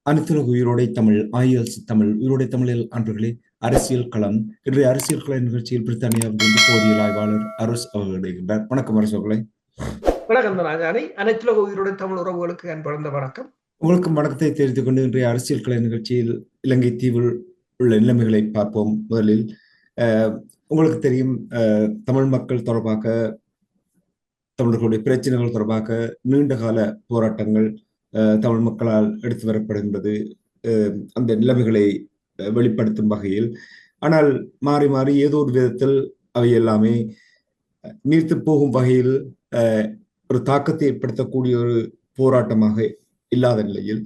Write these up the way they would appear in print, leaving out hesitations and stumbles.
அனைத்துலக உயிரோடை தமிழ் IELTS தமிழ் உயிரோடை தமிழில் அன்பர்களே, அரசியல் களம். இன்றைய அரசியல் கள நிகழ்ச்சியில் பிரித்தானியாவிலிருந்து போரியல் ஆய்வாளர் அரஸ் அவர்கள் இணைகின்றார். வணக்கம் அரசு அவர்களே. வணக்கம் ராஜானை. அனைத்துலக உயிரோடை தமிழ் உறவுகளுக்கு அன்பளிந்த வணக்கம். உங்களுக்கும் வணக்கத்தை தெரிந்து கொண்டு இன்றைய அரசியல் கள நிகழ்ச்சியில் இலங்கை தீவில் உள்ள நிலைமைகளை பார்ப்போம். முதலில் உங்களுக்கு தெரியும், தமிழ் மக்கள் தொடர்பாக, தமிழர்களுடைய பிரச்சனைகள் தொடர்பாக நீண்ட கால போராட்டங்கள் தமிழ் மக்களால் எடுத்து வரப்படுகின்றது, அந்த நிலைமைகளை வெளிப்படுத்தும் வகையில். ஆனால் மாறி மாறி ஏதோ ஒரு விதத்தில் அவை எல்லாமே நீர்த்து போகும் வகையில் ஒரு தாக்கத்தை ஏற்படுத்தக்கூடிய ஒரு போராட்டமாக இல்லாத நிலையில்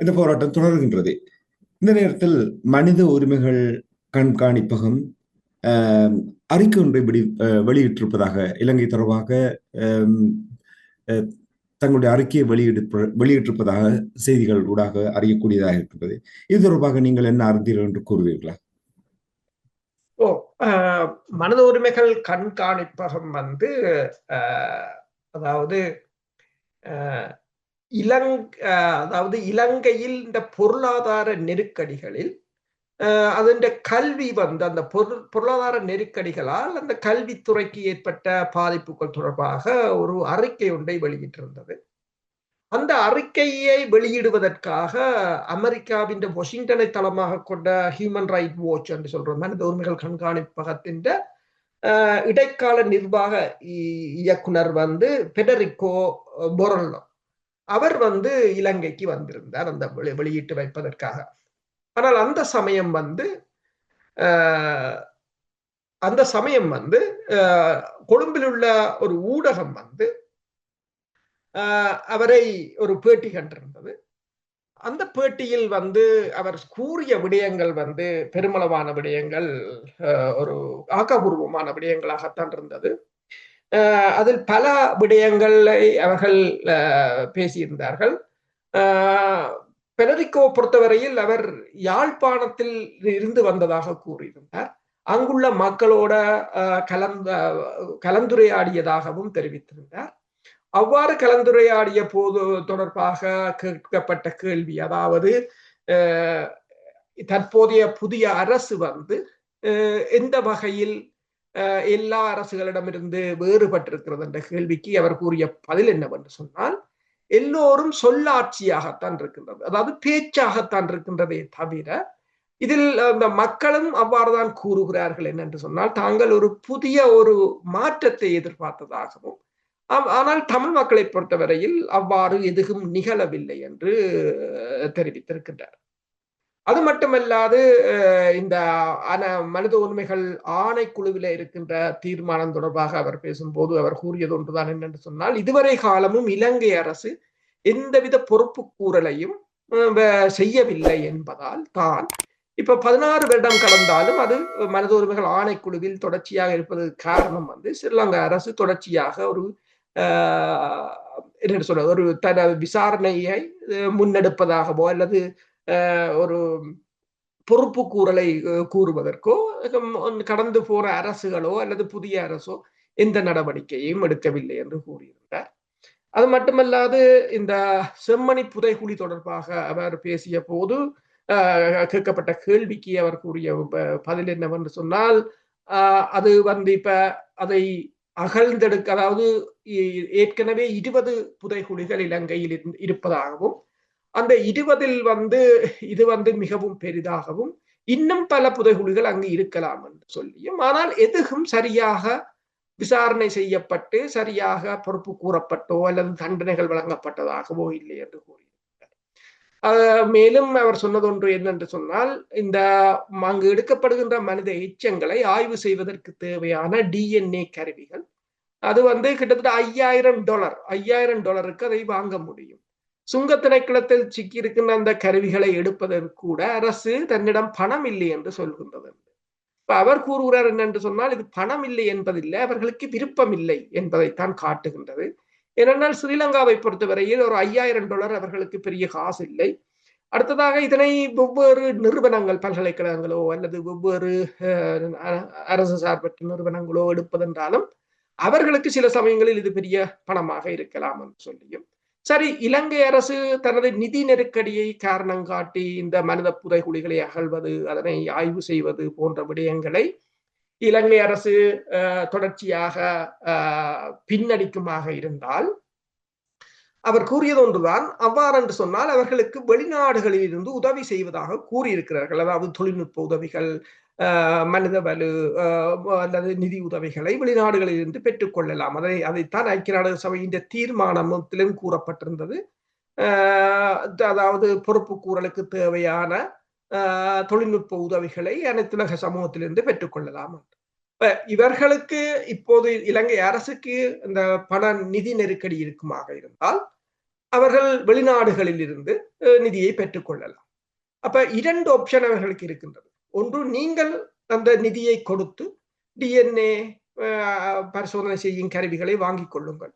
இந்த போராட்டம் தொடர்கின்றது. இந்த நேரத்தில் மனித உரிமைகள் கண்காணிப்பகம் அறிக்கை ஒன்றை வெளியிட்டிருப்பதாக, இலங்கை தொடர்பாக தங்களுடைய அறிக்கையை வெளியிட்டிருப்பதாக செய்திகள் ஊடாக அறியக்கூடியதாக இருக்கின்றது. இது தொடர்பாக நீங்கள் என்ன அறிந்தீர்கள் என்று கூறுவீர்களா? மனித உரிமைகள் கண்காணிப்பகம் அதாவது இலங்கையில் இந்த பொருளாதார நெருக்கடிகளில் அதன் கல்வி அந்த பொருளாதார நெருக்கடிகளால் அந்த கல்வித்துறைக்கு ஏற்பட்ட பாதிப்புகள் தொடர்பாக ஒரு அறிக்கை ஒன்றை வெளியிட்டிருந்தது. அந்த அறிக்கையை வெளியிடுவதற்காக அமெரிக்காவின் வாஷிங்டனை தளமாக கொண்ட ஹியூமன் ரைட் வாட்ச் என்று சொல்ற மனித உரிமைகள் கண்காணிப்பகத்தின் இடைக்கால நிர்வாக இயக்குனர் பெடரிக்கோ பொரல்லோ அவர் இலங்கைக்கு வந்திருந்தார் அந்த வெளியிட்டு வைப்பதற்காக. ஆனால் அந்த சமயம் கொழும்பில் உள்ள ஒரு ஊடகம் அவரை ஒரு பேட்டி கண்டிருந்தது. அந்த பேட்டியில் அவர் கூறிய விடயங்கள் பெருமளவான விடயங்கள் ஒரு ஆக்கப்பூர்வமான விடயங்களாகத்தான் இருந்தது. அதில் பல விடயங்களை அவர்கள் பேசியிருந்தார்கள். பெடரிக்கோ பொறுத்தவரையில் அவர் யாழ்ப்பாணத்தில் இருந்து வந்ததாக கூறியிருந்தார். அங்குள்ள மக்களோட கலந்துரையாடியதாகவும் தெரிவித்திருந்தார். அவ்வாறு கலந்துரையாடிய போது தொடர்பாக கேட்கப்பட்ட கேள்வி, அதாவது தற்போதைய புதிய அரசு எந்த வகையில் எல்லா அரசுகளிடமிருந்து வேறுபட்டிருக்கிறது என்ற கேள்விக்கு அவர் கூறிய பதில் என்னவென்று சொன்னால், எல்லோரும் சொல்லாட்சியாகத்தான் இருக்கின்றது, அதாவது பேச்சாகத்தான் இருக்கின்றதே தவிர இதில் அந்த மக்களும் அவ்வாறுதான் கூறுகிறார்கள். என்னென்று சொன்னால், தாங்கள் ஒரு புதிய ஒரு மாற்றத்தை எதிர்பார்த்ததாகவும், ஆனால் தமிழ் மக்களை பொறுத்தவரையில் அவ்வாறு எதுவும் நிகழவில்லை என்று தெரிவித்திருக்கின்றார். அது மட்டுமல்லாது இந்த மனித உரிமைகள் ஆணைக்குழுவில் இருக்கின்ற தீர்மானம் தொடர்பாக அவர் பேசும்போது அவர் கூறியது ஒன்றுதான் என்னென்று சொன்னால், இதுவரை காலமும் இலங்கை அரசு எந்தவித பொறுப்பு கூறலையும் செய்யவில்லை என்பதால் தான் இப்ப 16 வருடம் கடந்தாலும் அது மனித உரிமைகள் ஆணைக்குழுவில் தொடர்ச்சியாக இருப்பதற்கு காரணம் ஸ்ரீலங்கா அரசு தொடர்ச்சியாக ஒரு என்ன சொல்றது, ஒரு விசாரணையை முன்னெடுப்பதாகவோ அல்லது ஒரு பொறுப்பு கூறலை கூறுவதற்கோ கடந்து போற அரசுகளோ அல்லது புதிய அரசோ எந்த நடவடிக்கையும் எடுக்கவில்லை என்று கூறியிருந்தார். அது மட்டுமல்லாது இந்த செம்மணி புதைகுழி தொடர்பாக அவர் பேசிய போது கேட்கப்பட்ட கேள்விக்கு அவர் கூறிய பதில் என்னவென்று சொன்னால், அது இப்ப அதை அகழ்ந்தெடுக்க, அதாவது ஏற்கனவே 20 புதைகுழிகள் இலங்கையில் இருப்பதாகவும், அந்த 20 இது மிகவும் பெரிதாகவும் இன்னும் பல புதைகுழிகள் அங்கு இருக்கலாம் என்று சொல்லியும், ஆனால் எதுவும் சரியாக விசாரணை செய்யப்பட்டு சரியாக பொறுப்பு கூறப்பட்டோ அல்லது தண்டனைகள் வழங்கப்பட்டதாகவோ இல்லை என்று கூறியிருக்கிறார். மேலும் அவர் சொன்னது ஒன்று என்னென்று சொன்னால், இந்த அங்கு எடுக்கப்படுகின்ற மனித எச்சங்களை ஆய்வு செய்வதற்கு தேவையான DNA கருவிகள் அது கிட்டத்தட்ட $5000 அதை வாங்க முடியும். சுங்க திணைக்களத்தில் சிக்கி இருக்கின்ற அந்த கருவிகளை எடுப்பதற்கு கூட அரசு தன்னிடம் பணம் இல்லை என்று சொல்கின்றது. இப்ப அவர் கூறுகிறார் என்னென்று சொன்னால், இது பணம் இல்லை என்பதில்லை, அவர்களுக்கு விருப்பம் இல்லை என்பதைத்தான் காட்டுகின்றது. ஏனென்றால் ஸ்ரீலங்காவை பொறுத்தவரையில் ஒரு $5000 அவர்களுக்கு பெரிய காசு இல்லை. அடுத்ததாக இதனை வெவ்வேறு நிறுவனங்கள், பல்கலைக்கழகங்களோ அல்லது வெவ்வேறு அரசு சார்பற்ற நிறுவனங்களோ எடுப்பதென்றாலும் அவர்களுக்கு சில சமயங்களில் இது பெரிய பணமாக இருக்கலாம் என்று சொல்லியும், சரி, இலங்கை அரசு தனது நிதி நெருக்கடியை காரணம் காட்டி இந்த மனித புதைகுழிகளை அகழ்வது, அதனை ஆய்வு செய்வது போன்ற விடயங்களை இலங்கை அரசு தொடர்ச்சியாக பின்னடிக்குமாக இருந்தால், அவர் கூறியது ஒன்றுதான். அவ்வாறு என்று சொன்னால் அவர்களுக்கு வெளிநாடுகளில் இருந்து உதவி செய்வதாக கூறியிருக்கிறார்கள். அதாவது தொழில்நுட்ப உதவிகள், மனித வலு அல்லது நிதி உதவிகளை வெளிநாடுகளில் இருந்து பெற்றுக் கொள்ளலாம். அதைத்தான் ஐக்கிய நாடுகள் சபையின் தீர்மானத்திலும் கூறப்பட்டிருந்தது. அதாவது பொறுப்பு கூறலுக்கு தேவையான தொழில்நுட்ப உதவிகளை அனைத்துலக சமூகத்திலிருந்து பெற்றுக்கொள்ளலாம். இவர்களுக்கு இப்போது இலங்கை அரசுக்கு இந்த பண நிதி நெருக்கடி இருக்குமாக இருந்தால் அவர்கள் வெளிநாடுகளில் இருந்து நிதியை பெற்றுக் கொள்ளலாம். அப்ப 2 ஆப்ஷன் அவர்களுக்கு இருக்கின்றது. ஒன்று, நீங்கள் அந்த நிதியை கொடுத்து DNA பரிசோதனை செய்யும் கருவிகளை வாங்கிக் கொள்ளுங்கள்.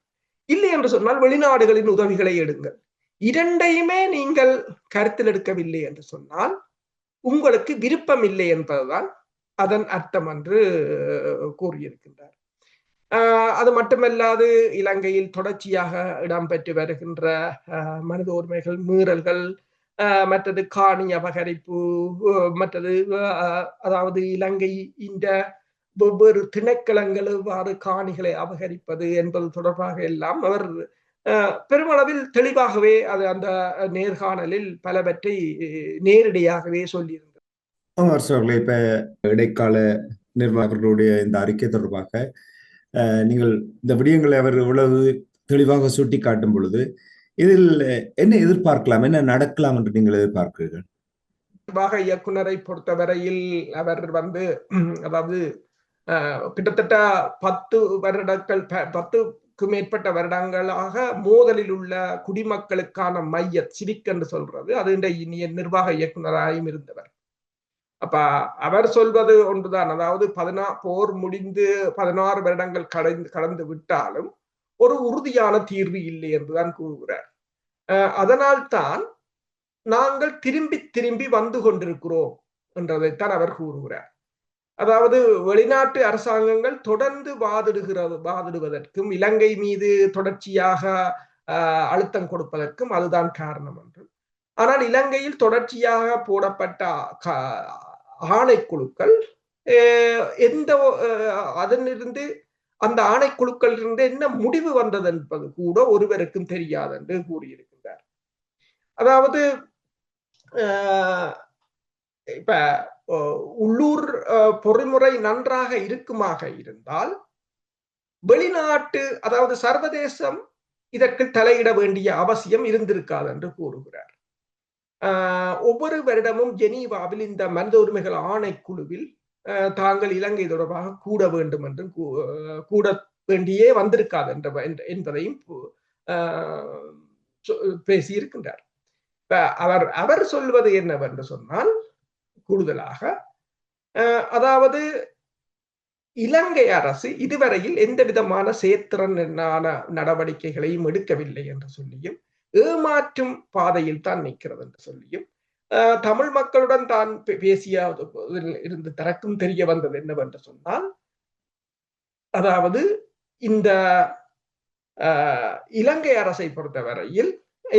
இல்லை என்று சொன்னால் வெளிநாடுகளின் உதவிகளை எடுங்கள். 2யுமே நீங்கள் கருத்தில் எடுக்கவில்லை என்று சொன்னால் உங்களுக்கு விருப்பம் இல்லை என்பதுதான் அதன் அர்த்தம் என்று கூறியிருக்கின்றார். அது மட்டுமல்லாது இலங்கையில் தொடர்ச்சியாக இடம்பெற்று வருகின்ற மனித உரிமைகள் மீறல்கள், மற்றது காணி அபகரிப்பு, மற்றது அதாவது இலங்கை இந்த வெவ்வேறு திணைக்களங்கள் எவ்வாறு காணிகளை அபகரிப்பது என்பது தொடர்பாக எல்லாம் அவர் பெருமளவில் தெளிவாகவே அந்த நேர்காணலில் பலவற்றை நேரடியாகவே சொல்லியிருந்தார். அவர்களே, இப்ப இடைக்கால நிர்வாகர்களுடைய இந்த அறிக்கை தொடர்பாக நீங்கள் இந்த விடயங்களை அவர் இவ்வளவு தெளிவாக சுட்டி காட்டும் பொழுது இதில் என்ன எதிர்பார்க்கலாம், என்ன நடக்கலாம் என்று நீங்கள் எதிர்பார்க்கிறீர்கள்? நிர்வாக இயக்குனரை பொறுத்தவரையில் அவர் அதாவது கிட்டத்தட்ட 10 வருடங்கள் 10க்கு மேற்பட்ட வருடங்களாக மோதலில் உள்ள குடிமக்களுக்கான மைய சிவிக் என்று சொல்றது அது இந்த நிர்வாக இயக்குனராயும் இருந்தவர். அப்ப அவர் சொல்வது ஒன்றுதான். அதாவது போர் முடிந்து 16 வருடங்கள் கடந்து விட்டாலும் ஒரு உறுதியான தீர்வு இல்லை என்றுதான் கூறுகிறார். அதனால் தான் நாங்கள் திரும்பி திரும்பி வந்து கொண்டிருக்கிறோம் என்றதைத்தான் அவர் கூறுகிறார். அதாவது வெளிநாட்டு அரசாங்கங்கள் தொடர்ந்து வாதிடுவதற்கும் இலங்கை மீது தொடர்ச்சியாக அழுத்தம் கொடுப்பதற்கும் அதுதான் காரணம் என்று. ஆனால் இலங்கையில் தொடர்ச்சியாக போடப்பட்ட ஆணைக்குழுக்கள் அதனிருந்து அந்த ஆணைக்குழுக்கள் இருந்து என்ன முடிவு வந்தது என்பது கூட ஒருவருக்கும் தெரியாது என்று கூறியிருக்கின்றார். அதாவது இப்ப உள்ளூர் பொறிமுறை நன்றாக இருக்குமாக இருந்தால் வெளிநாட்டு அதாவது சர்வதேசம் இதற்கு தலையிட வேண்டிய அவசியம் இருந்திருக்காது என்று கூறுகிறார். ஒவ்வொரு வருடமும் ஜெனீவாவில் இந்த மனித உரிமைகள் ஆணைக்குழுவில் தாங்கள் இலங்கை தொடர்பாக கூட வேண்டும் என்று கூட வேண்டியே வந்திருக்காது என்பதையும் பேசியிருக்கின்றார். அவர் சொல்வது என்னவென்று சொன்னால் கூடுதலாக அதாவது இலங்கை அரசு இதுவரையில் எந்த விதமான செயற்திறனான நடவடிக்கைகளையும் எடுக்கவில்லை என்று சொல்லியும் ஏமாற்றும் பாதையில் தான் நிற்கிறது என்று சொல்லியும் தமிழ் மக்களுடன் தான் பேசிய இருந்து தனக்கும் தெரிய வந்தது என்னவென்று சொன்னால் அதாவது இந்த இலங்கை அரசை பொறுத்தவரையில்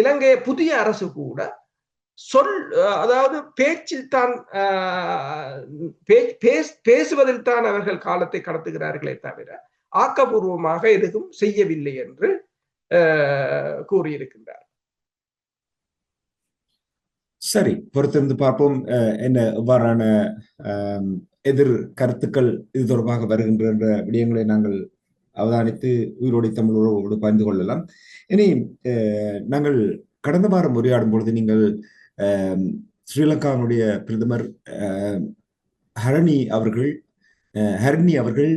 இலங்கை புதிய அரசு கூட அதாவது பேச்சில் தான் பேசுவதில் தான் அவர்கள் காலத்தை கடத்துகிறார்களே தவிர ஆக்கப்பூர்வமாக எதுவும் செய்யவில்லை என்று கூறியிருக்கின்றார். சரி, பொறுத்திருந்து பார்ப்போம் என்ன எவ்வாறான எதிர் கருத்துக்கள் இது தொடர்பாக வருகின்ற விடயங்களை நாங்கள் அவதானித்து உயிரோடி தமிழ் உறவோடு பகிர்ந்து கொள்ளலாம். இனி நாங்கள் கடந்த வாரம் உரையாடும் பொழுது நீங்கள் ஸ்ரீலங்காவுடைய பிரதமர் ஹரணி அவர்கள்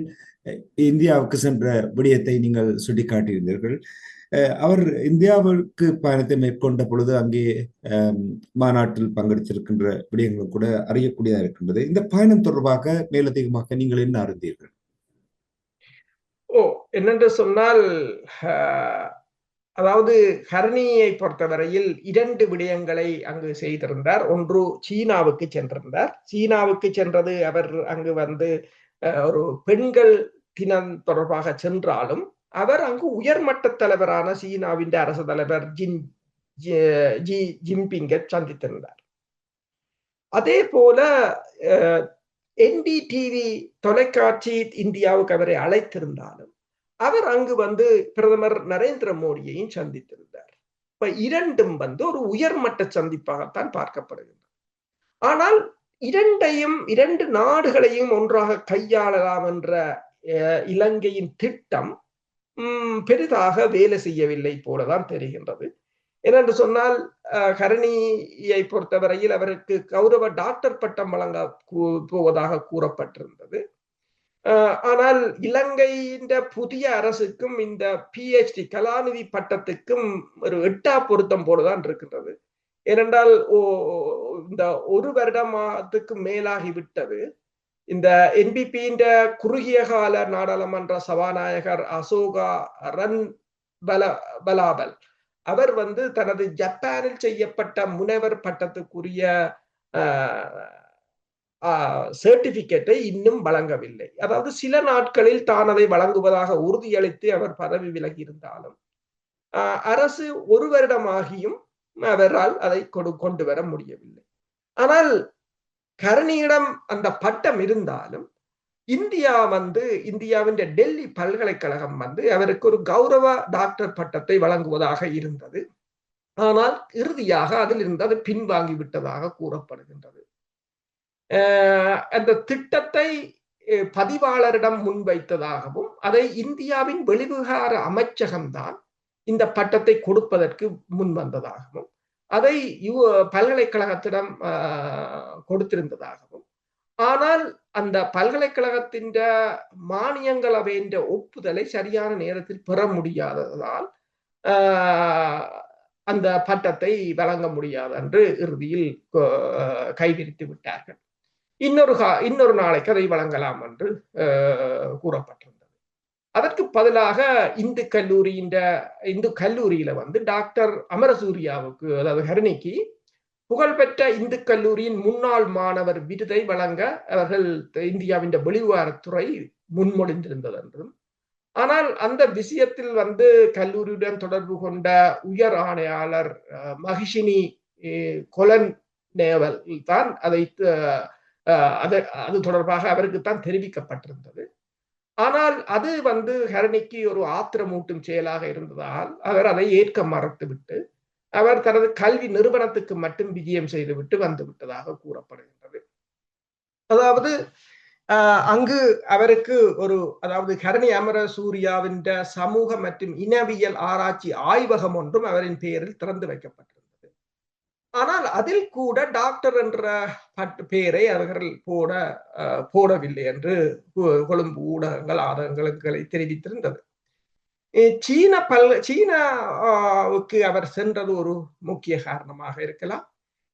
இந்தியாவுக்கு சென்ற விடயத்தை நீங்கள் சுட்டிக்காட்டியிருந்தீர்கள். அவர் இந்தியாவிற்கு பயணத்தை மேற்கொண்ட பொழுது அங்கே மாநாட்டில் பங்கெடுத்திருக்கின்ற விடயங்களும் கூட அறியக்கூடியதாக இருக்கின்றது. இந்த பயணம் தொடர்பாக மேலதிகமாக நீங்கள் என்ன அறிந்தீர்கள்? என்னென்று சொன்னால் அதாவது ஹரணியை பொறுத்தவரையில் 2 விடயங்களை அங்கு செய்திருந்தார். ஒன்று, சீனாவுக்கு சென்றிருந்தார். சீனாவுக்கு சென்றது அவர் அங்கு ஒரு பெண்கள் தினம் தொடர்பாக சென்றாலும் அவர் அங்கு உயர்மட்ட தலைவரான சீனாவின் அரசு தலைவர் ஜி ஜின்பிங்கை சந்தித்திருந்தார். அதே போல NDTV தொலைக்காட்சி இந்தியாவுக்கு அவரை அழைத்திருந்தாலும் அவர் அங்கு வந்து பிரதமர் நரேந்திர மோடியையும் சந்தித்திருந்தார். இப்ப இரண்டும் வந்து ஒரு உயர்மட்ட சந்திப்பாகத்தான் பார்க்கப்படுகின்றது. ஆனால் இரண்டு நாடுகளையும் ஒன்றாக கையாளலாம் என்ற இலங்கையின் திட்டம் பெரிதாக வேலை செய்யவில்லை போலதான் தெரிகின்றது. ஏனென்று சொன்னால் ஹரணியை பொறுத்தவரையில் அவருக்கு கௌரவ டாக்டர் பட்டம் வழங்க போவதாக கூறப்பட்டிருந்தது. ஆனால் இலங்கையின் புதிய அரசுக்கும் இந்த PhD கலாநிதி பட்டத்துக்கும் ஒரு எட்டா பொருத்தம் போலதான் இருக்கின்றது. ஏனென்றால் இந்த ஒரு வருடத்துக்கு மேலாகிவிட்டது. இந்த NPP குறுகிய கால நாடாளுமன்ற சபாநாயகர் அசோகா ரன் பலாபல் அவர் வந்து தனது ஜப்பானில் செய்யப்பட்ட முனைவர் பட்டத்துக்குரிய சர்டிபிகேட்டை இன்னும் வழங்கவில்லை. அதாவது சில நாட்களில் தான் அதை வழங்குவதாக உறுதியளித்து அவர் பதவி விலகி இருந்தாலும் அரசு ஒரு வருடமாகியும் அவரால் அதை கொண்டு வர முடியவில்லை. ஆனால் கரணியிடம் அந்த பட்டம் இருந்தாலும் இந்தியாவின் டெல்லி பல்கலைக்கழகம் வந்து அவருக்கு ஒரு கௌரவ டாக்டர் பட்டத்தை வழங்குவதாக இருந்தது. ஆனால் இறுதியாக அதில் இருந்து அது பின்வாங்கி விட்டதாக கூறப்படுகின்றது. அந்த திட்டத்தை பதிவாளரிடம் முன்வைத்ததாகவும் அதை இந்தியாவின் வெளிவிவகார அமைச்சகம்தான் இந்த பட்டத்தை கொடுப்பதற்கு முன் வந்ததாகவும் அதை பல்கலைக்கழகத்திடம் கொடுத்திருந்ததாகவும், ஆனால் அந்த பல்கலைக்கழகத்தின் மானியங்களவையின் ஒப்புதலை சரியான நேரத்தில் பெற முடியாததால் அந்த பட்டத்தை வழங்க முடியாது என்று இறுதியில் கைவிரித்து விட்டார்கள். இன்னொரு நாளைக்கு அதை வழங்கலாம் என்று கூறப்பட்டிருந்தது. அதற்கு பதிலாக இந்து கல்லூரியில வந்து டாக்டர் அமரசூரியாவுக்கு, அதாவது ஹரணிக்கு புகழ்பெற்ற இந்து கல்லூரியின் முன்னாள் மாணவர் விருதை வழங்க அவர்கள் இந்தியாவின் வெளிவிவகாரத்துறை முன்மொழிந்திருந்தது என்றும், ஆனால் அந்த விஷயத்தில் வந்து கல்லூரியுடன் தொடர்பு கொண்ட உயர் ஆணையாளர் மகிஷினி கொலன் நேவல் தான் அது தொடர்பாக அவருக்குத்தான் தெரிவிக்கப்பட்டிருந்தது. ஆனால் அது வந்து ஹரணிக்கு ஒரு ஆத்திரமூட்டும் செயலாக இருந்ததால் அவர் அதை ஏற்க மறுத்துவிட்டு அவர் தனது கல்வி நிறுவனத்துக்கு மட்டும் விஜயம் செய்துவிட்டு வந்து விட்டதாக கூறப்படுகின்றது. அதாவது அங்கு அவருக்கு அதாவது ஹரணி அமரசூரியாவின் சமூக மற்றும் இனவியல் ஆராய்ச்சி ஆய்வகம் ஒன்றும் அவரின் பெயரில் திறந்து வைக்கப்பட்டிருந்தது. ஆனால் அதில் கூட டாக்டர் என்ற பெயரை அவர்கள் போடவில்லை என்று கொழும்பு ஊடகங்கள் ஆதாரங்களை தெரிவித்திருந்தது. சீனாவுக்கு அவர் சென்றது ஒரு முக்கிய காரணமாக இருக்கலாம்.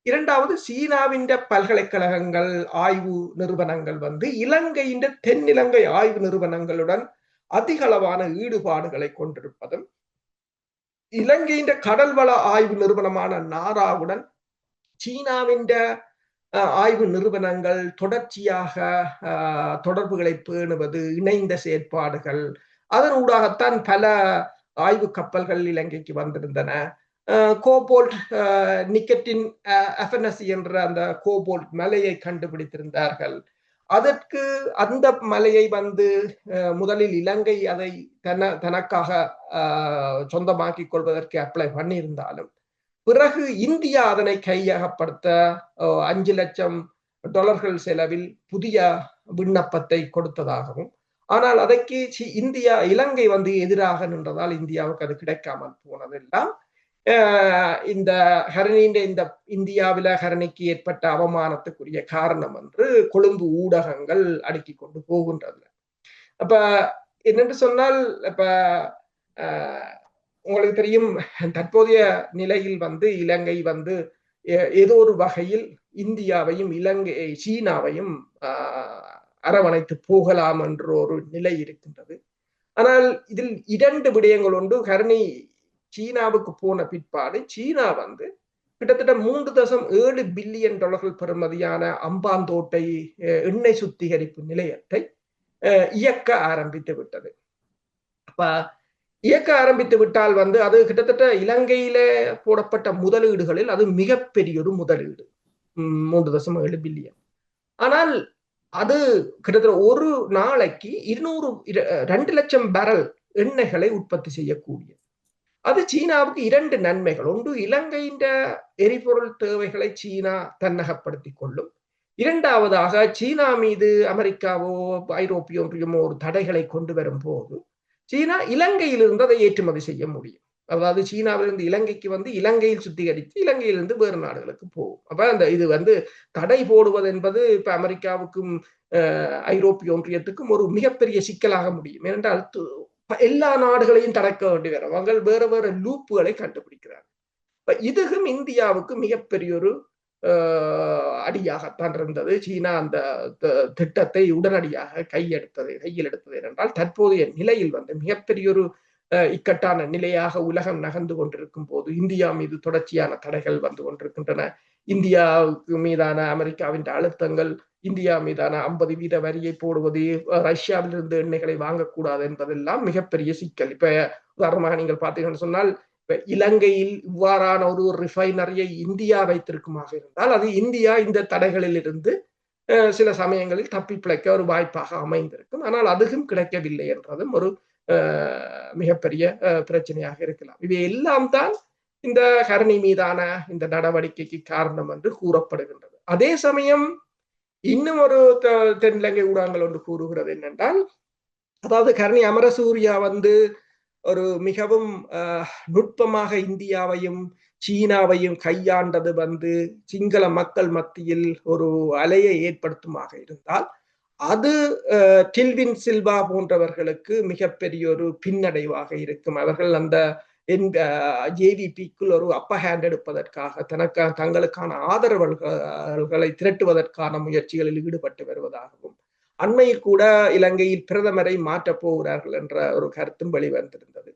இரண்டாவது, சீனாவின் பல்கலைக்கழகங்கள் ஆய்வு நிறுவனங்கள் வந்து இலங்கையின் தென்னிலங்கை ஆய்வு நிறுவனங்களுடன் அதிக அளவான ஈடுபாடுகளை கொண்டிருப்பதும், இலங்கையின் கடல்வள ஆய்வு நிறுவனமான நாராவுடன் சீனாவின் ஆய்வு நிறுவனங்கள் தொடர்ச்சியாக தொடர்புகளை பேணுவது, இணைந்த செயற்பாடுகள், அதனூடாகத்தான் பல ஆய்வு கப்பல்கள் இலங்கைக்கு வந்திருந்தன. கோபோல்ட் நிக்கட்டின் அஃபனசி என்ற அந்த கோபோல்ட் மலையை கண்டுபிடித்திருந்தார்கள். அதற்கு அந்த மலையை வந்து முதலில் இலங்கை அதை தனக்காக சொந்தமாக்கிக் கொள்வதற்கு அப்ளை பண்ணியிருந்தாலும் பிறகு இந்தியா அதனை கையகப்படுத்த $5 லட்சம் செலவில் புதிய விண்ணப்பத்தை கொடுத்ததாகவும், ஆனால் அதற்கு இலங்கை வந்து எதிராக நின்றதால் இந்தியாவுக்கு அது கிடைக்காமல் போனதெல்லாம் இந்த ஹரணியின் இந்த இந்தியாவில ஹரணிக்கு ஏற்பட்ட அவமானத்துக்குரிய காரணம் என்று கொழும்பு ஊடகங்கள் அடுக்கி கொண்டு போகின்றது. அப்ப என்னென்று சொன்னால், இப்ப உங்களுக்கு தெரியும், தற்போதைய நிலையில் வந்து இலங்கை வந்து ஏதோ ஒரு வகையில் இந்தியாவையும் சீனாவையும் அரவணைத்து போகலாம் என்ற ஒரு நிலை இருக்கின்றது. ஆனால் இதில் 2 விடயங்கள் உண்டு. ஹரணி சீனாவுக்கு போன பிற்பாடு சீனா வந்து கிட்டத்தட்ட $3.7 பில்லியன் பெறுமதியான அம்பாந்தோட்டை எண்ணெய் சுத்திகரிப்பு நிலையத்தை இயக்க ஆரம்பித்து விட்டது. அப்ப இயக்க ஆரம்பித்து விட்டால் அது கிட்டத்தட்ட இலங்கையில போடப்பட்ட முதலீடுகளில் அது மிகப்பெரிய ஒரு முதலீடு, 3.7 பில்லியன். ஆனால் அது கிட்டத்தட்ட ஒரு நாளைக்கு 2 லட்சம் பேரல் எண்ணெய்களை உற்பத்தி செய்யக்கூடிய, அது சீனாவுக்கு 2 நன்மைகள். ஒன்று, இலங்கையின் எரிபொருள் தேவைகளை சீனா தன்னகப்படுத்திக் கொள்ளும். இரண்டாவதாக, சீனா மீது அமெரிக்காவோ ஐரோப்பிய ஒன்றியமோ ஒரு தடைகளை கொண்டு வரும் போது சீனா இலங்கையிலிருந்து அதை ஏற்றுமதி செய்ய முடியும். அதாவது சீனாவிலிருந்து இலங்கைக்கு இலங்கையில் சுத்திகரித்து இலங்கையிலிருந்து வேறு நாடுகளுக்கு போகும். அப்ப அந்த இது தடை போடுவது என்பது இப்ப அமெரிக்காவுக்கும் ஐரோப்பிய ஒன்றியத்துக்கும் ஒரு மிகப்பெரிய சிக்கலாக முடியும். ஏனென்றால் எல்லா நாடுகளையும் தடக்க வேண்டி வரும். அவர்கள் வேற வேற லூப்புகளை கண்டுபிடிக்கிறார். இதுவும் இந்தியாவுக்கு மிகப்பெரிய ஒரு அடியாகத்தான் இருந்தது. சீனா அந்த திட்டத்தை உடனடியாக கையில் எடுத்தது என்றால் தற்போதைய நிலையில் மிகப்பெரிய ஒரு இக்கட்டான நிலையாக உலகம் நகர்ந்து கொண்டிருக்கும் போது இந்தியா மீது தொடர்ச்சியான தடைகள் வந்து கொண்டிருக்கின்றன. இந்தியாவுக்கு மீதான அமெரிக்காவின் அழுத்தங்கள், இந்தியா மீதான 50% வரியை போடுவது, ரஷ்யாவிலிருந்து எண்ணெய்களை வாங்கக்கூடாது என்பதெல்லாம் மிகப்பெரிய சிக்கல். இப்ப உதாரணமாக நீங்கள் பார்த்தீங்கன்னு சொன்னால், இலங்கையில் இவ்வாறான ஒரு ரிஃபைனரியை இந்தியா வைத்திருக்குமாக இருந்தால் அது இந்தியா இந்த தடைகளில் இருந்து சில சமயங்களில் தப்பி பிழைக்க ஒரு வாய்ப்பாக அமைந்திருக்கும். ஆனால் அதுவும் கிடைக்கவில்லை என்றதும் ஒரு மிகப்பெரிய பிரச்சனையாக இருக்கலாம். இவை எல்லாம் தான் இந்த ஹரணி மீதான இந்த நடவடிக்கைக்கு காரணம் என்று கூறப்படுகின்றது. அதே சமயம் இன்னும் ஒரு தென்னிலங்கை ஊடகங்கள் ஒன்று கூறுகிறது என்னென்றால், அதாவது ஹரணி அமரசூரியா ஒரு மிகவும் நுட்பமாக இந்தியாவையும் சீனாவையும் கையாண்டது சிங்கள மக்கள் மத்தியில் ஒரு அலையை ஏற்படுத்துமாக இருந்தால் அது டில்வின் சில்வா போன்றவர்களுக்கு மிகப்பெரிய ஒரு பின்னடைவாக இருக்கும். அவர்கள் அந்த ஜேவிபிக்குள் ஒரு அப்பர் ஹேண்ட் எடுப்பதற்காக தங்களுக்கான ஆதரவுகளை திரட்டுவதற்கான முயற்சிகளில் ஈடுபட்டு வருவதாகவும், அண்மையில் கூட இலங்கையில் பிரதமரை மாற்றப் போகிறார்கள் என்ற ஒரு கருத்தும் வெளிவந்திருந்தது.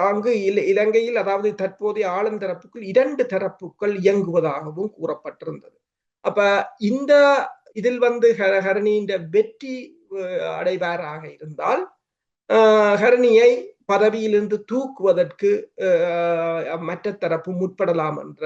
அங்கு இலங்கையில், அதாவது தற்போதைய ஆளுந்தரப்புக்குள் 2 தரப்புகள் இயங்குவதாகவும் கூறப்பட்டிருந்தது. அப்ப இந்த இதில் ஹரணியின் வெற்றி அடைவாராக இருந்தால் ஹரணியை பதவியிலிருந்து தூக்குவதற்கு மற்ற தரப்பு முற்படலாம் என்ற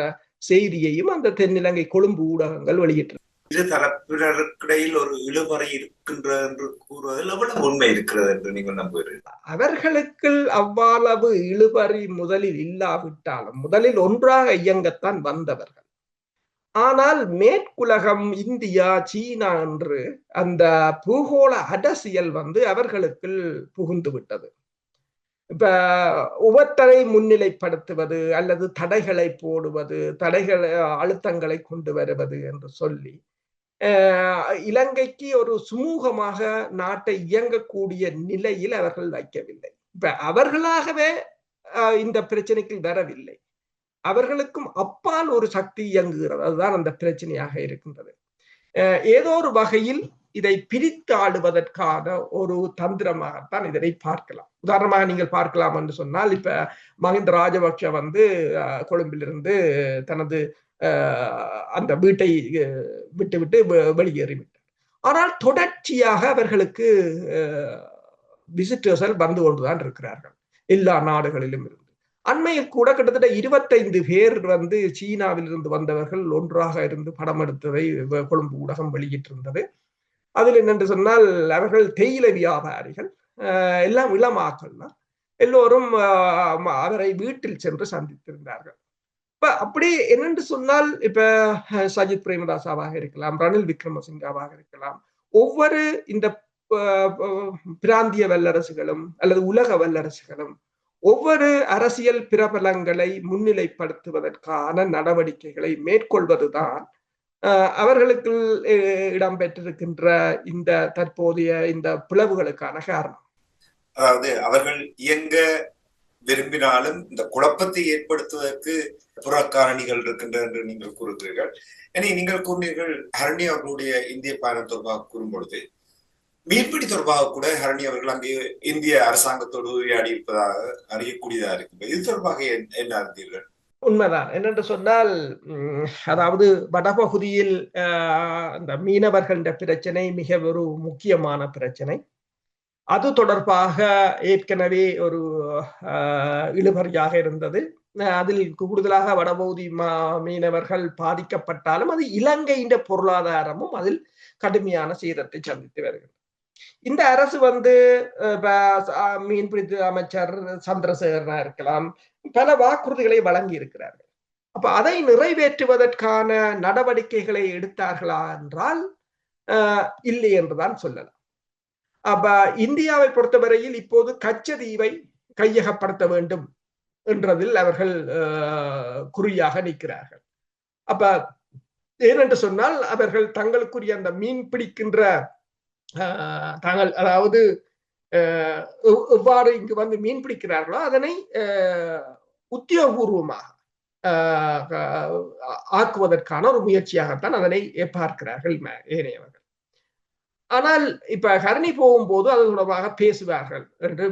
செய்தியையும் அந்த தென்னிலங்கை கொழும்பு ஊடகங்கள் வெளியிட்டு இரு தரப்பினருக்கிடையில் ஒரு இழுபறை இருக்கின்றது என்று கூறுவதில் எவ்வளவு உண்மை இருக்கிறது என்று நீங்கள் நம்புகிறீர்கள்? அவர்களுக்கு அவ்வளவு இழுபறி முதலில் இல்லாவிட்டாலும் முதலில் ஒன்றாக இயங்கத்தான் வந்தவர்கள். ஆனால் மேற்குலகம், இந்தியா, சீனா என்று அந்த பூகோள அரசியல் அவர்களுக்குள் புகுந்து விட்டது. இப்ப ஒவ்வொருத்தரை முன்னிலைப்படுத்துவது அல்லது தடைகளை போடுவது, அழுத்தங்களை கொண்டு வருவது என்று சொல்லி இலங்கைக்கு ஒரு சுமூகமாக நாட்டை இயங்கக்கூடிய நிலையில் அவர்கள் வைக்கவில்லை. இப்ப அவர்களாகவே இந்த பிரச்சனைக்கு வரவில்லை, அவர்களுக்கும் அப்பால் ஒரு சக்தி இயங்குகிறது. அதுதான் அந்த பிரச்சனையாக இருக்கின்றது. ஏதோ ஒரு வகையில் இதை பிரித்து ஆடுவதற்கான ஒரு தந்திரமாகத்தான் இதனை பார்க்கலாம். உதாரணமாக நீங்கள் பார்க்கலாம் என்று சொன்னால், இப்ப மஹிந்த ராஜபக்ஷ கொழும்பிலிருந்து தனது அந்த வீட்டை விட்டுவிட்டு வெளியேறிவிட்டார். ஆனால் தொடர்ச்சியாக அவர்களுக்கு விசிட்டர்ஸ் வந்து கொண்டுதான் இருக்கிறார்கள் எல்லா நாடுகளிலும் இருந்து. அண்மையில் கூட கிட்டத்தட்ட 25 பேர் சீனாவில் இருந்து வந்தவர்கள் ஒன்றாக இருந்து படம் எடுத்ததை கொழும்பு ஊடகம் வெளியிட்டிருந்தது. அதில் என்னென்று சொன்னால், அவர்கள் தேயிலை வியாபாரிகள், எல்லாம் இளமாக்கள், எல்லோரும் அவரை வீட்டில் சென்று சந்தித்திருந்தார்கள். இப்ப அப்படி என்னென்று சொன்னால், இப்ப சஜித் பிரேமதாசாவாக இருக்கலாம், ரணில் விக்ரமசிங்காவாக இருக்கலாம், ஒவ்வொரு இந்த பிராந்திய வல்லரசுகளும் அல்லது உலக வல்லரசுகளும் ஒவ்வொரு அரசியல் பிரபலங்களை முன்னிலைப்படுத்துவதற்கான நடவடிக்கைகளை மேற்கொள்வதுதான் அவர்களுக்கு இடம்பெற்றிருக்கின்ற இந்த தற்போதைய இந்த பிளவுகளுக்கான காரணம். அதாவது அவர்கள் இயங்க விரும்பினாலும் இந்த குழப்பத்தை ஏற்படுத்துவதற்கு புறக்காரணிகள் இருக்கின்றன என்று நீங்கள் கூறுகிறீர்கள். நீங்கள் கூறினீர்கள் ஹரணி அவர்களுடைய இந்திய பயணம் தொடர்பாக கூறும்பொழுது மீன்பிடி தொடர்பாக கூட ஹரணி அவர்கள் அங்கே இந்திய அரசாங்கத்தோடு உரையாடி இருப்பதாக அறியக்கூடியதாக இருக்கின்றது. இது தொடர்பாக என்ன அறிந்தீர்கள்? உண்மைதான். என்னென்று சொன்னால், அதாவது வடபகுதியில் அந்த மீனவர்கள் பிரச்சனை மிக ஒரு முக்கியமான பிரச்சனை. அது தொடர்பாக ஏற்கனவே ஒரு இழுபறியாக இருந்தது. அதில் கூடுதலாக வடபகுதி மீனவர்கள் பாதிக்கப்பட்டாலும் அது இலங்கையின் பொருளாதாரமும் அதில் கடுமையான சேதத்தை சந்தித்து வருகிறது. இந்த அரசு மீன்பிடி அமைச்சர் சந்திரசேகரனா இருக்கலாம், பல வாக்குறுதிகளை வழங்கி இருக்கிறார்கள். அப்ப அதை நிறைவேற்றுவதற்கான நடவடிக்கைகளை எடுத்தார்களா என்றால் இல்லை என்றுதான் சொல்லலாம். அப்ப இந்தியாவை பொறுத்தவரையில் இப்போது கச்சதீவை கையகப்படுத்த வேண்டும் என்றதில் அவர்கள் குறியாக நிற்கிறார்கள். அப்ப ஏனென்று சொன்னால் அவர்கள் தங்களுக்குரிய அந்த மீன் பிடிக்கின்ற தாங்கள் அதாவது எவ்வாறு இங்கு மீன் பிடிக்கிறார்களோ அதனை உத்தியோகபூர்வமாக ஆக்குவதற்கான ஒரு முயற்சியாகத்தான் அதனை பார்க்கிறார்கள் ஏனையவர்கள். ஆனால் இப்ப ஹரணி போகும்போது அது தொடர்பாக பேசுவார்கள் என்று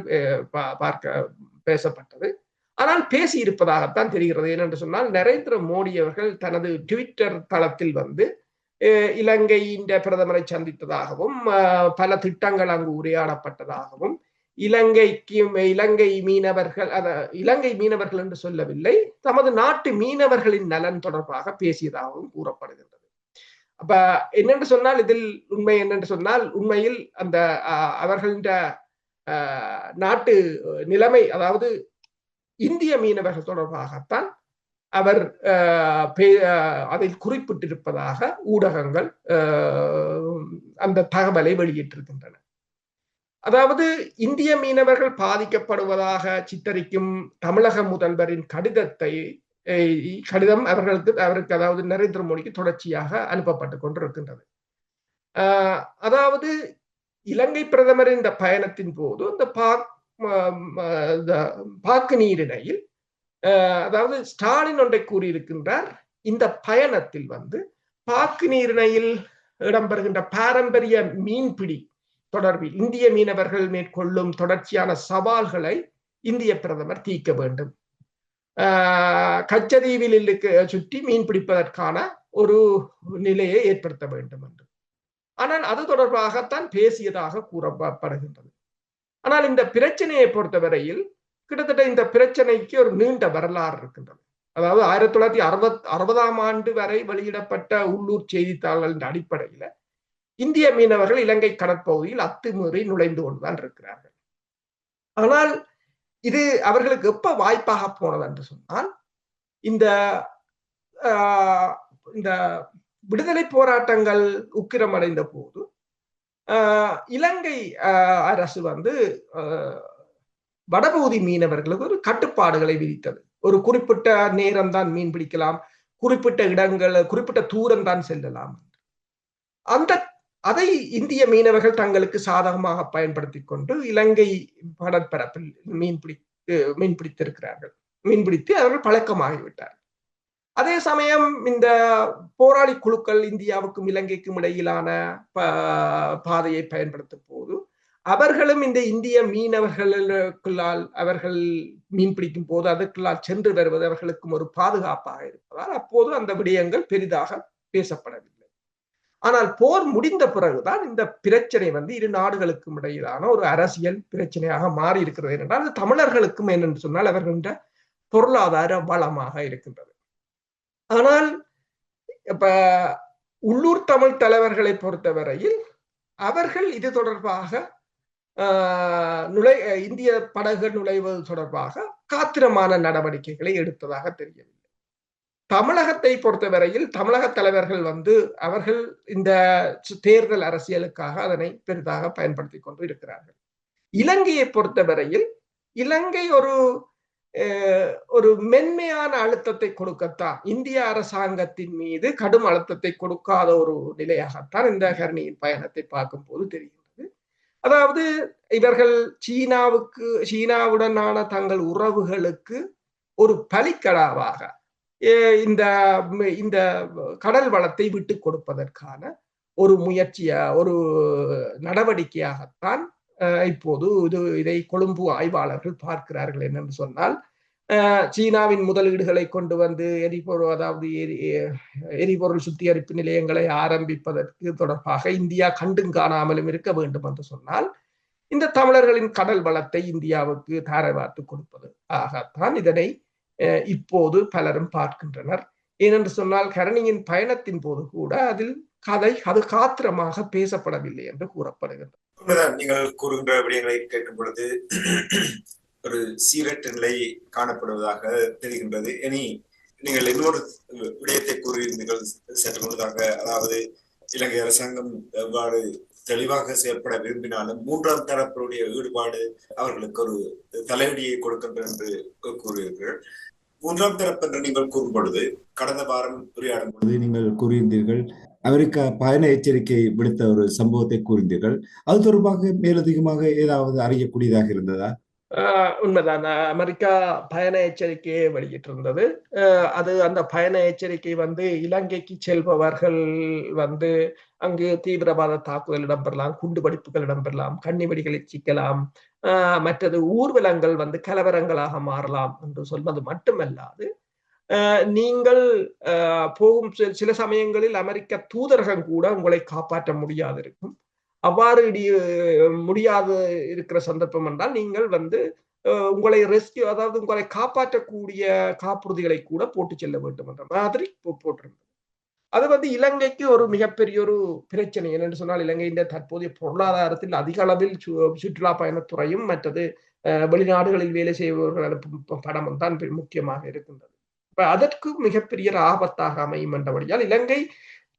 பேசப்பட்டது. ஆனால் பேசி இருப்பதாகத்தான் தெரிகிறது. ஏனென்று சொன்னால் நரேந்திர மோடி அவர்கள் தனது ட்விட்டர் தளத்தில் இலங்கையின் பிரதமரை சந்தித்ததாகவும் பல திட்டங்கள் அங்கு உரையாடப்பட்டதாகவும் இலங்கை மீனவர்கள் என்று சொல்லவில்லை, தமது நாட்டு மீனவர்களின் நலன் தொடர்பாக பேசியதாகவும் கூறப்படுகின்றது. அப்ப என்னென்று சொன்னால் இதில் உண்மை என்னென்று சொன்னால் உண்மையில் அந்த அவர்களின் நாட்டு நிலைமை, அதாவது இந்திய மீனவர்கள் தொடர்பாகத்தான் அவர் அதில் குறிப்பிட்டிருப்பதாக ஊடகங்கள் அந்த தகவலை வெளியிட்டிருக்கின்றன. அதாவது இந்திய மீனவர்கள் பாதிக்கப்படுவதாக சித்தரிக்கும் தமிழக முதல்வரின் கடிதம் அவருக்கு அதாவது நரேந்திர மோடிக்கு தொடர்ச்சியாக அனுப்பப்பட்டு கொண்டிருக்கின்றது. அதாவது இலங்கை பிரதமரின் இந்த பயணத்தின் போது இந்த பாக்கு நீரிணையில் அதாவது ஸ்டாலின் ஒன்றை கூறியிருக்கின்றார், இந்த பயணத்தில் பாக்கு நீரிணையில் இடம்பெறுகின்ற பாரம்பரிய மீன்பிடி தொடர்பில் இந்திய மீனவர்கள் மேற்கொள்ளும் தொடர்ச்சியான சவால்களை இந்திய பிரதமர் தீர்க்க வேண்டும், கச்சதீவில் சுற்றி மீன் பிடிப்பதற்கான ஒரு நிலையை ஏற்படுத்த வேண்டும் என்று. ஆனால் அது தொடர்பாகத்தான் பேசியதாக கூறப்படுகின்றது. ஆனால் இந்த பிரச்சனையை பொறுத்தவரையில் கிட்டத்தட்ட இந்த பிரச்சனைக்கு ஒரு நீண்ட வரலாறு இருக்கின்றது. அதாவது 1960ஆம் ஆண்டு வரை வெளியிடப்பட்ட உள்ளூர் செய்தித்தாள்களின் அடிப்படையில் இந்திய மீனவர்கள் இலங்கை கடற்பகுதியில் அத்துமீறி நுழைந்து கொண்டுதான் இருக்கிறார்கள். ஆனால் இது அவர்களுக்கு எப்ப வாய்ப்பாக போனது என்று சொன்னால் இந்த விடுதலை போராட்டங்கள் உக்கிரமடைந்த போது இலங்கை அரசு வடபகுதி மீனவர்களுக்கு ஒரு கட்டுப்பாடுகளை விதித்தது. ஒரு குறிப்பிட்ட நேரம் தான் மீன் பிடிக்கலாம், குறிப்பிட்ட இடங்கள் குறிப்பிட்ட தூரம் தான் செல்லலாம். அதை இந்திய மீனவர்கள் தங்களுக்கு சாதகமாக பயன்படுத்தி கொண்டு இலங்கை கடற்பரப்பில் மீன்பிடித்து அவர்கள் பழக்கமாகிவிட்டார். அதே சமயம் இந்த போராளி குழுக்கள் இந்தியாவுக்கும் இலங்கைக்கும் இடையிலான பாதையை பயன்படுத்தும் போது அவர்களும் இந்த இந்திய மீனவர்களுக்குள்ளால் அவர்கள் மீன்பிடிக்கும் போது அதற்குள்ளால் சென்று வருவது அவர்களுக்கும் ஒரு பாதுகாப்பாக இருப்பதால் அப்போது அந்த விடயங்கள் பெரிதாக பேசப்படவில்லை. ஆனால் போர் முடிந்த பிறகுதான் இந்த பிரச்சனை இரு நாடுகளுக்கும் இடையிலான ஒரு அரசியல் பிரச்சனையாக மாறி இருக்கிறது. என்றால் அது தமிழர்களுக்கும் என்னென்று சொன்னால் அவர்களின் பொருளாதார வளமாக இருக்கின்றது. ஆனால் இப்ப உள்ளூர் தமிழ் தலைவர்களை பொறுத்தவரையில் அவர்கள் இது தொடர்பாக இந்திய படகுகள் நுழைவது தொடர்பாக காத்திரமான நடவடிக்கைகளை எடுத்ததாக தெரியவில்லை. தமிழகத்தை பொறுத்தவரையில் தமிழக தலைவர்கள் அவர்கள் இந்த தேர்தல் அரசியலுக்காக அதனை பெரிதாக பயன்படுத்தி கொண்டு இருக்கிறார்கள். இலங்கையை பொறுத்தவரையில் இலங்கை ஒரு மென்மையான அழுத்தத்தை கொடுக்கத்தான், இந்திய அரசாங்கத்தின் மீது கடும் அழுத்தத்தை கொடுக்காத ஒரு நிலையாகத்தான் இந்த ஹரணியின் பயணத்தை பார்க்கும் போது தெரிகின்றது. அதாவது இவர்கள் சீனாவுடனான தங்கள் உறவுகளுக்கு ஒரு பலிக்கடாவாக இந்த கடல் வளத்தை விட்டு கொடுப்பதற்கான ஒரு ஒரு நடவடிக்கையாகத்தான் இப்போது இதை கொழும்பு ஆய்வாளர்கள் பார்க்கிறார்கள். என்னென்று சொன்னால் சீனாவின் முதலீடுகளை கொண்டு எரிபொருள் சுத்திகரிப்பு நிலையங்களை ஆரம்பிப்பதற்கு தொடர்பாக இந்தியா கண்டும் காணாமலும் இருக்க வேண்டும் என்று சொன்னால் இந்த தமிழர்களின் கடல் வளத்தை இந்தியாவுக்கு தாரை வார்த்து கொடுப்பது ஆகத்தான் இதனை இப்போது பலரும் பார்க்கின்றனர். ஏனென்று சொன்னால் கரணியின் பயணத்தின் போது கூட அதில் கதை அது காத்திரமாக பேசப்படவில்லை என்று கூறப்படுகிறது. நீங்கள் கூறுகின்ற விடயங்களை கேட்கும் பொழுது ஒரு சீரற்ற நிலை காணப்படுவதாக தெரிகின்றது. இனி நீங்கள் இன்னொரு விடயத்தை கூறியிருந்தீர்கள் சற்று முன்னதாக, அதாவது இலங்கை அரசாங்கம் எவ்வாறு தெளிவாக செயல்பட விரும்பினாலும் மூன்றாம் தரப்பினுடைய ஈடுபாடு அவர்களுக்கு ஒரு தலையடியை கொடுக்கின்ற என்று கூறுகிறீர்கள். மூன்றாம் தரப்பு என்று நீங்கள் கூறும் பொழுது கடந்த வாரம் உரையாடும் பொழுது நீங்கள் கூறியிருந்தீர்கள் அமெரிக்கா பயண எச்சரிக்கை விடுத்த ஒரு சம்பவத்தை கூறியிருந்தீர்கள். அது தொடர்பாக மேலதிகமாக ஏதாவது அறியக்கூடியதாக இருந்ததா? உண்மைதான். அமெரிக்கா பயண எச்சரிக்கையை வெளியிட்டிருந்தது. அது அந்த பயண எச்சரிக்கை இலங்கைக்கு செல்பவர்கள் அங்கு தீவிரவாத தாக்குதல் இடம்பெறலாம், குண்டுவெடிப்புகள் இடம்பெறலாம், கண்ணிவெடிகளில் சிக்கலாம், மற்றது ஊர்வலங்கள் கலவரங்களாக மாறலாம் என்று சொல்வது மட்டுமல்லாது, நீங்கள் போகும் சில சமயங்களில் அமெரிக்க தூதரகம் கூட உங்களை காப்பாற்ற முடியாது இருக்கும். அவ்வாறு முடியாது இருக்கிற சந்தர்ப்பம் என்றால் நீங்கள் உங்களை ரெஸ்கியூ, அதாவது உங்களை காப்பாற்றக்கூடிய காப்புறுதிகளை கூட போட்டு செல்ல வேண்டும் என்ற மாதிரி போட்டிருந்தது. அது இலங்கைக்கு ஒரு மிகப்பெரிய ஒரு பிரச்சனை. என்னென்று சொன்னால் இலங்கையின் தற்போதைய பொருளாதாரத்தில் அதிக அளவில் சுற்றுலா பயணத்துறையும் மற்றது வெளிநாடுகளில் வேலை செய்பவர்கள் அனுப்பும் பணமும் தான் முக்கியமாக இருக்கின்றது. அதற்கு மிகப்பெரிய ஆபத்தாக அமையும் என்றபடியால் இலங்கை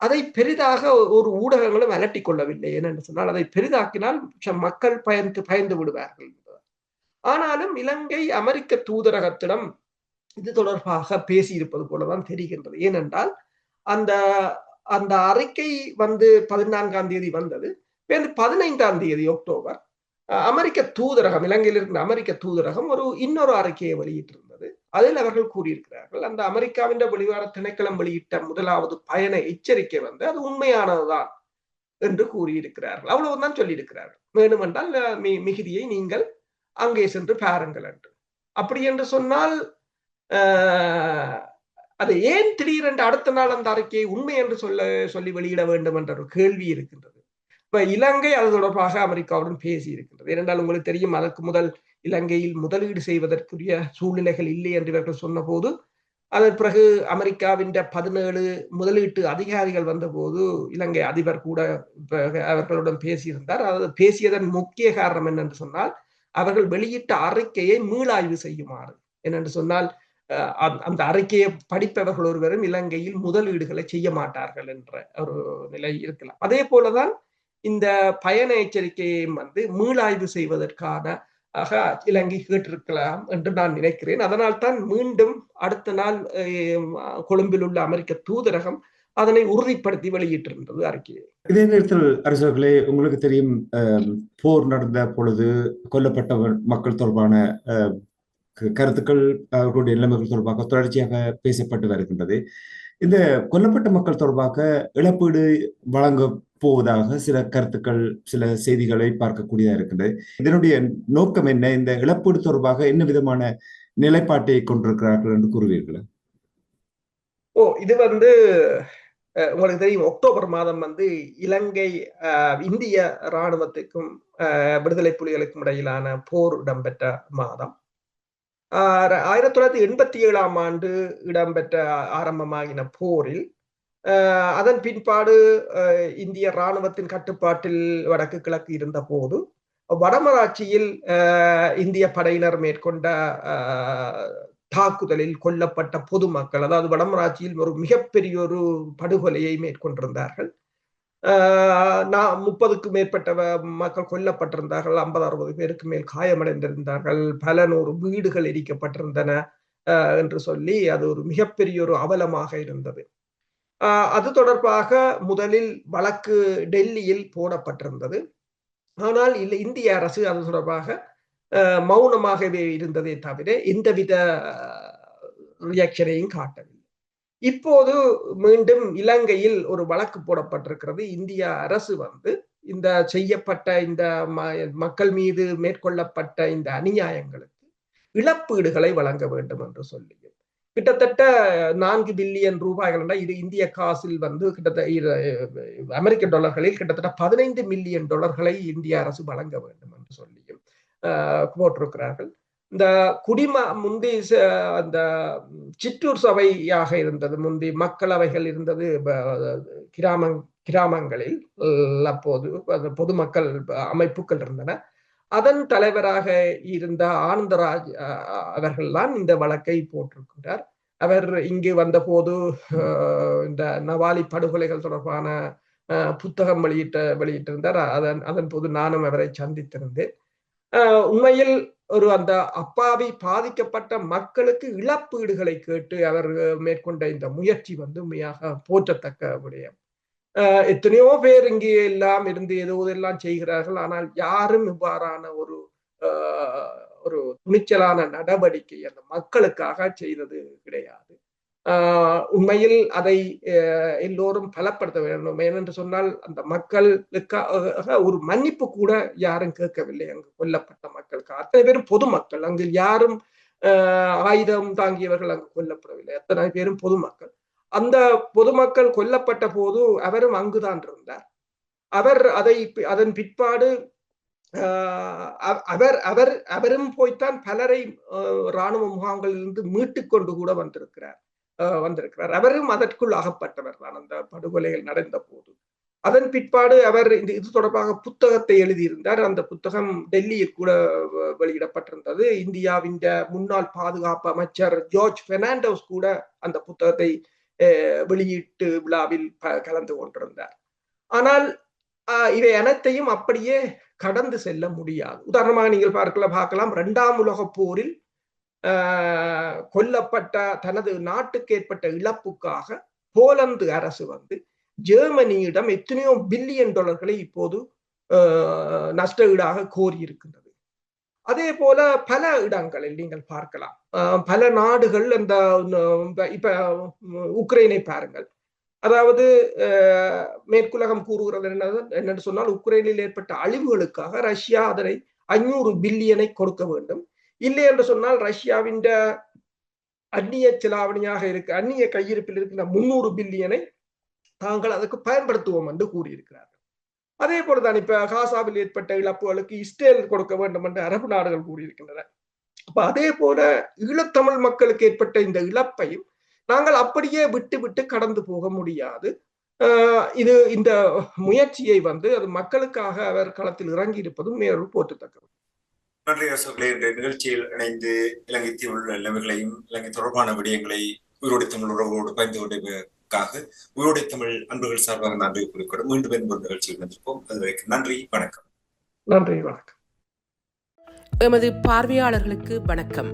அதை பெரிதாக ஒரு ஊடகங்களும் அலட்டி கொள்ளவில்லை. ஏனென்று சொன்னால் அதை பெரிதாக்கினால் மக்கள் பயந்து விடுவார்கள். ஆனாலும் இலங்கை அமெரிக்க தூதரகத்திடம் இது தொடர்பாக பேசியிருப்பது போலதான் தெரிகின்றது. ஏனென்றால் அந்த அந்த அறிக்கை 14ஆம் தேதி வந்தது. 15ஆம் தேதி அக்டோபர் அமெரிக்க தூதரகம், இலங்கையில் இருக்கிற அமெரிக்க தூதரகம் இன்னொரு அறிக்கையை வெளியிட்டிருந்தது. அதில் அவர்கள் கூறியிருக்கிறார்கள், அந்த அமெரிக்காவின் வெளிவார திணைக்களம் வெளியிட்ட முதலாவது பயண எச்சரிக்கை அது உண்மையானதுதான் என்று கூறியிருக்கிறார்கள். அவ்வளவுதான் சொல்லியிருக்கிறார்கள். வேண்டுமென்றால் மிகுதியை நீங்கள் அங்கே சென்று பாருங்கள் என்று. அப்படி என்று சொன்னால் அதை ஏன் திடீரென்று அடுத்த நாள் அந்த அறிக்கையை உண்மை என்று சொல்லி வெளியிட வேண்டும் என்ற ஒரு கேள்வி இருக்கின்றது. இப்ப இலங்கை அது தொடர்பாக அமெரிக்காவுடன் பேசி இருக்கின்றது. ஏனென்றால் உங்களுக்கு தெரியும், அதற்கு முதல் இலங்கையில் முதலீடு செய்வதற்குரிய சூழ்நிலைகள் இல்லை என்று இவர்கள் சொன்ன போது, அதன் பிறகு அமெரிக்காவின் 17 முதலீட்டு அதிகாரிகள் வந்தபோது இலங்கை அதிபர் கூட அவர்களுடன் பேசியிருந்தார். அதாவது பேசியதன் முக்கிய காரணம் என்னென்று சொன்னால், அவர்கள் வெளியிட்ட அறிக்கையை மீளாய்வு செய்யுமாறு. என்னென்று சொன்னால் அந்த அறிக்கையை படிப்பவர்கள் ஒருவரும் இலங்கையில் முதலீடுகளை செய்ய மாட்டார்கள் என்ற ஒரு நிலை இருக்கலாம். அதே போலதான் இந்த பயண எச்சரிக்கையை மீளாய்வு செய்வதற்கான இலங்கை கேட்டிருக்கலாம் என்று நான் நினைக்கிறேன். அதனால் தான் மீண்டும் அடுத்த நாள் கொழும்பில் உள்ள அமெரிக்க தூதரகம் அதனை உறுதிப்படுத்தி வெளியிட்டிருந்தது அறிக்கையை. இதே நேரத்தில் அரசர்களே, உங்களுக்கு தெரியும், போர் நடந்த பொழுது கொல்லப்பட்ட மக்கள் தொடர்பான கருத்துக்கள், அவர்களுடைய நிலைமைகள் தொடர்பாக தொடர்ச்சியாக பேசப்பட்டு வருகின்றது. இந்த கொல்லப்பட்ட மக்கள் தொடர்பாக இழப்பீடு வழங்க போவதாக சில கருத்துக்கள், சில செய்திகளை பார்க்கக்கூடியதாக இருக்கின்றது. இதனுடைய நோக்கம் என்ன? இந்த இழப்பீடு தொடர்பாக என்ன விதமான நிலைப்பாட்டை கொண்டிருக்கிறார்கள் என்று கூறுவீர்களா? இது உங்களுக்கு தெரியும், அக்டோபர் மாதம் இலங்கை இந்திய இராணுவத்துக்கும் விடுதலை புலிகளுக்கும் இடையிலான போர் இடம்பெற்ற மாதம். 1987ஆம் ஆண்டு இடம்பெற்ற ஆரம்பமாகின போரில் அதன் பின்பாடு இந்திய இராணுவத்தின் கட்டுப்பாட்டில் வடக்கு கிழக்கு இருந்த போது வடமராட்சியில் இந்திய படையினர் மேற்கொண்ட தாக்குதலில் கொல்லப்பட்ட பொதுமக்கள், அதாவது வடமராட்சியில் ஒரு மிகப்பெரிய ஒரு படுகொலையை மேற்கொண்டிருந்தார்கள். 30க்கும் மேற்பட்ட மக்கள் கொல்லப்பட்டிருந்தார்கள். 50-60 பேருக்கு மேல் காயமடைந்திருந்தார்கள். பல நூறு வீடுகள் எரிக்கப்பட்டிருந்தன என்று சொல்லி அது ஒரு மிகப்பெரிய ஒரு அவலமாக இருந்தது. அது தொடர்பாக முதலில் வழக்கு டெல்லியில் போடப்பட்டிருந்தது. ஆனால் இந்திய அரசு அது தொடர்பாக மௌனமாகவே இருந்ததே தவிர எந்தவித ரியாக்ஷனையும் காட்டவில்லை. இப்போது மீண்டும் இலங்கையில் ஒரு வழக்கு போடப்பட்டிருக்கிறது. இந்திய அரசு இந்த செய்யப்பட்ட இந்த மக்கள் மீது மேற்கொள்ளப்பட்ட இந்த அநியாயங்களுக்கு இழப்பீடுகளை வழங்க வேண்டும் என்று சொல்லி கிட்டத்தட்ட 4 பில்லியன் ரூபாய்கள், இது இந்திய காசில் கிட்டத்தட்ட அமெரிக்க டாலர்களில் கிட்டத்தட்ட 15 மில்லியன் டாலர்களை இந்திய அரசு வழங்க வேண்டும் என்று சொல்லியும் போட்டிருக்கிறார்கள். இந்த முந்தி அந்த சிற்றூர் சபையாக இருந்தது, முந்தி மக்களவைகள் இருந்தது கிராமங்களில். அப்போது பொதுமக்கள் அமைப்புகள் இருந்தன. அதன் தலைவராக இருந்த ஆனந்தராஜ் அவர்கள்தான் இந்த வழக்கை போட்டிருக்கிறார். அவர் இங்கு வந்தபோது இந்த நவாலி படுகொலைகள் தொடர்பான புத்தகம் வெளியிட்டிருந்தார். அதன் போது நானும் அவரை சந்தித்திருந்தேன். உண்மையில் அந்த அப்பாவி பாதிக்கப்பட்ட மக்களுக்கு இழப்பீடுகளை கேட்டு அவர் மேற்கொண்ட இந்த முயற்சி உண்மையாக போற்றத்தக்க விடயம். எத்தனையோ பேர் இங்கே எல்லாம் இருந்து ஏதோ எல்லாம் செய்கிறார்கள். ஆனால் யாரும் இவ்வாறான ஒரு துணிச்சலான நடவடிக்கை அந்த மக்களுக்காக செய்தது கிடையாது. உண்மையில் அதை எல்லோரும் பலப்படுத்த வேண்டும். ஏனென்று சொன்னால் அந்த மக்களுக்காக ஒரு மன்னிப்பு கூட யாரும் கேட்கவில்லை. அங்கு கொல்லப்பட்ட மக்களுக்கு அத்தனை பேரும் பொதுமக்கள், அங்கு யாரும் ஆயுதம் தாங்கியவர்கள் அங்கு கொல்லப்படவில்லை. அத்தனை பேரும் பொதுமக்கள். அந்த பொதுமக்கள் கொல்லப்பட்ட போது அவரும் அங்குதான் இருந்தார். அதன் பிற்பாடு அவரும் போய்த்தான் பலரை இராணுவ முகாம்களிலிருந்து மீட்டுக் கொண்டு கூட வந்திருக்கிறார். அவரும் அதற்குள் அகப்பட்டவர் தான் அந்த படுகொலைகள் நடந்த போது. அதன் பிற்பாடு அவர் இது தொடர்பாக புத்தகத்தை எழுதியிருந்தார். அந்த புத்தகம் டெல்லியில் கூட வெளியிடப்பட்டிருந்தது. இந்தியாவின் முன்னாள் பாதுகாப்பு அமைச்சர் ஜார்ஜ் பெர்னாண்டஸ் கூட அந்த புத்தகத்தை வெளியீட்டு விழாவில் கலந்து கொண்டிருந்தார். ஆனால் இவை அனைத்தையும் அப்படியே கடந்து செல்ல முடியாது. உதாரணமாக நீங்கள் பார்க்கலாம் 2ஆம் உலகப் போரில் கொல்லப்பட்ட தனது நாட்டுக்கு ஏற்பட்ட இழப்புக்காக போலந்து அரசு ஜெர்மனியிடம் எத்தனையோ பில்லியன் டாலர்களை இப்போது நஷ்ட ஈடாக கோரியிருக்கின்றது. அதே போல பல இடங்களில் நீங்கள் பார்க்கலாம். பல நாடுகள் இப்ப உக்ரைனை பாருங்கள். அதாவது மேற்குலகம் கூறுகிறது என்னன்னு சொன்னால், உக்ரைனில் ஏற்பட்ட அழிவுகளுக்காக ரஷ்யா அதனை 500 பில்லியனை கொடுக்க வேண்டும். இல்லை என்று சொன்னால் ரஷ்யாவின் அந்நிய செலாவணியாக அந்நிய கையிருப்பில் இருக்கின்ற 300 பில்லியனை தாங்கள் அதற்கு பயன்படுத்துவோம் என்று கூறியிருக்கிறார்கள். அதே போலதான் இப்ப காசாவில் ஏற்பட்ட இழப்புகளுக்கு இஸ்ரேல் கொடுக்க வேண்டும் என்று அரபு நாடுகள் கூறியிருக்கின்றன. அப்ப அதே போல ஈழத்தமிழ் மக்களுக்கு ஏற்பட்ட இந்த இழப்பையும் நாங்கள் அப்படியே விட்டு கடந்து போக முடியாது. இந்த முயற்சியை அது மக்களுக்காக அவர் களத்தில் இறங்கி இருப்பதும் மேலும் போற்றத்தக்கது. நன்றி அரசர்களே. இந்த நிகழ்ச்சியில் இணைந்து இலங்கை தீவுள்ள நிலைமைகளையும் இலங்கை தொடர்பான விடயங்களை உயிரோடை தமிழ் உறவோடு பகிர்ந்து கொண்டதற்காக உயிரோடை தமிழ் அன்புகள் சார்பாக நன்றி குறிப்பிட மீண்டும் என்பது நிகழ்ச்சியில் வந்திருப்போம். அதுவரைக்கும் நன்றி, வணக்கம். நன்றி, வணக்கம். எமது பார்வையாளர்களுக்கு வணக்கம்.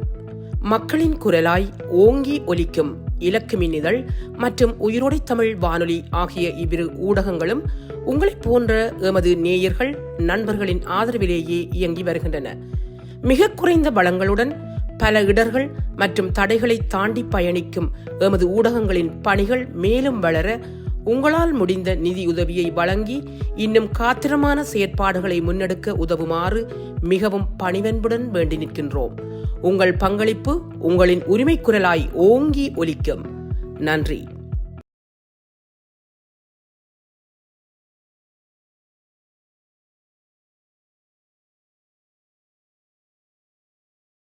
மக்களின் குரலாய் ஓங்கி ஒலிக்கும் இலக்கு மின்னிதழ் மற்றும் உயிரோடை தமிழ் வானொலி ஆகிய இவ்விரு ஊடகங்களும் உங்களைப் போன்ற எமது நேயர்கள் நண்பர்களின் ஆதரவிலேயே இயங்கி வருகின்றன. மிக குறைந்த வளங்களுடன் பல இடர்கள் மற்றும் தடைகளை தாண்டி பயணிக்கும் எமது ஊடகங்களின் பணிகள் மேலும் வளர உங்களால் முடிந்த நிதியுதவியை வழங்கி இன்னும் காத்திரமான செயற்பாடுகளை முன்னெடுக்க உதவுமாறு மிகவும் பணிவன்புடன் வேண்டி நிற்கின்றோம். உங்கள் பங்களிப்பு உங்களின் உரிமை குரலாய் ஓங்கி ஒலிக்கும். நன்றி.